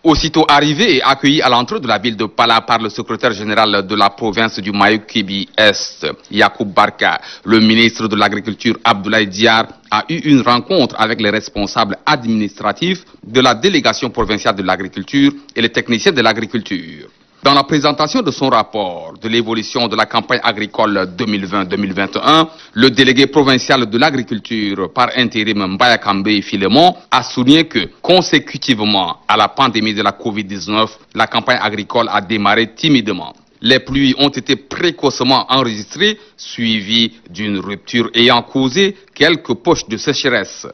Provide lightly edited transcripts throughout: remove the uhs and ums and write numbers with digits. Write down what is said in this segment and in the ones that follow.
Aussitôt arrivé et accueilli à l'entrée de la ville de Pala par le secrétaire général de la province du Mayou-Kébi-Est, Yacoub Barka, le ministre de l'Agriculture Abdoulaye Diar a eu une rencontre avec les responsables administratifs de la délégation provinciale de l'agriculture et les techniciens de l'agriculture. Dans la présentation de son rapport de l'évolution de la campagne agricole 2020-2021, le délégué provincial de l'agriculture par intérim Mbaya Kambé Filemon a souligné que, consécutivement à la pandémie de la Covid-19, la campagne agricole a démarré timidement. Les pluies ont été précocement enregistrées, suivies d'une rupture ayant causé quelques poches de sécheresse.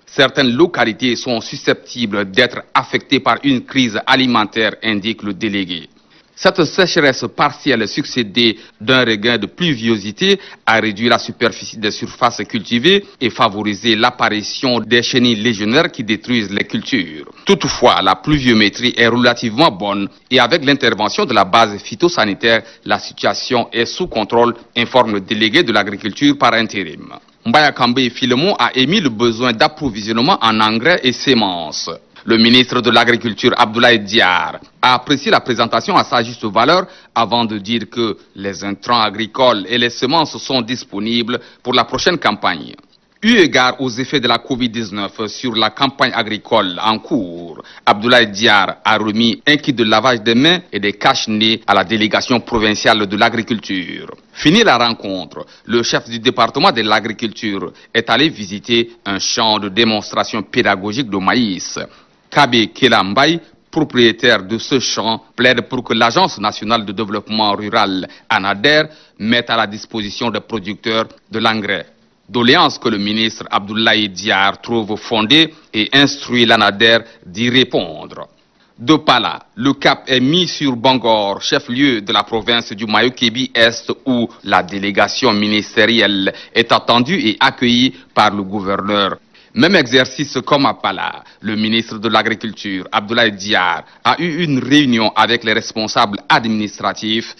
Certaines localités sont susceptibles d'être affectées par une crise alimentaire, indique le délégué. Cette sécheresse partielle succédée d'un regain de pluviosité a réduit la superficie des surfaces cultivées et favorisé l'apparition des chenilles légionnaires qui détruisent les cultures. Toutefois, la pluviométrie est relativement bonne et avec l'intervention de la base phytosanitaire, la situation est sous contrôle, informe le délégué de l'agriculture par intérim. Mbaya Kambé Filemon a émis le besoin d'approvisionnement en engrais et semences. Le ministre de l'Agriculture Abdoulaye Diar a apprécié la présentation à sa juste valeur avant de dire que les intrants agricoles et les semences sont disponibles pour la prochaine campagne. Eu égard aux effets de la Covid-19 sur la campagne agricole en cours, Abdoulaye Diar a remis un kit de lavage des mains et des cache-nez à la délégation provinciale de l'agriculture. Fini la rencontre, le chef du département de l'agriculture est allé visiter un champ de démonstration pédagogique de maïs. Kabe Kelambay, propriétaire de ce champ, plaide pour que l'Agence nationale de développement rural, ANADER, mette à la disposition des producteurs de l'engrais. Doléance que le ministre Abdoulaye Diar trouve fondée et instruit l'ANADER d'y répondre. De Pala, le cap est mis sur Bangor, chef-lieu de la province du Mayou-Kébi-Est, où la délégation ministérielle est attendue et accueillie par le gouverneur. Même exercice comme à Pala, le ministre de l'Agriculture, Abdoulaye Diar, a eu une réunion avec les responsables administratifs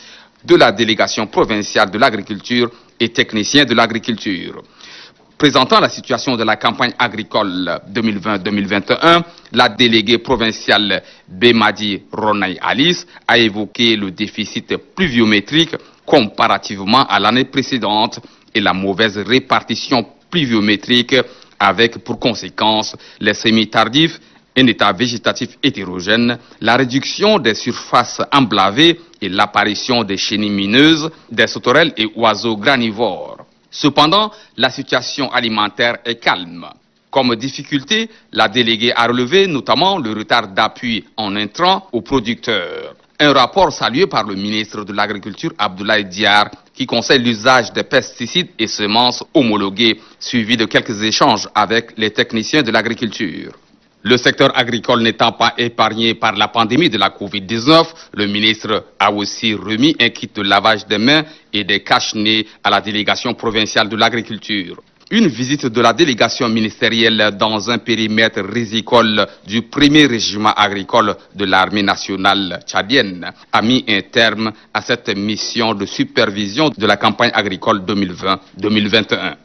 de la délégation provinciale de l'agriculture et techniciens de l'agriculture. Présentant la situation de la campagne agricole 2020-2021, la déléguée provinciale Bemadi Ronay Alice a évoqué le déficit pluviométrique comparativement à l'année précédente et la mauvaise répartition pluviométrique avec pour conséquence les semis tardifs, un état végétatif hétérogène, la réduction des surfaces emblavées et l'apparition des chenilles mineuses, des sauterelles et oiseaux granivores. Cependant, la situation alimentaire est calme. Comme difficulté, la déléguée a relevé notamment le retard d'appui en intrants aux producteurs. Un rapport salué par le ministre de l'Agriculture Abdoulaye Diar qui conseille l'usage des pesticides et semences homologuées, suivi de quelques échanges avec les techniciens de l'agriculture. Le secteur agricole n'étant pas épargné par la pandémie de la Covid-19, le ministre a aussi remis un kit de lavage des mains et des cache-nez à la délégation provinciale de l'agriculture. Une visite de la délégation ministérielle dans un périmètre risicole du premier régiment agricole de l'armée nationale tchadienne a mis un terme à cette mission de supervision de la campagne agricole 2020-2021.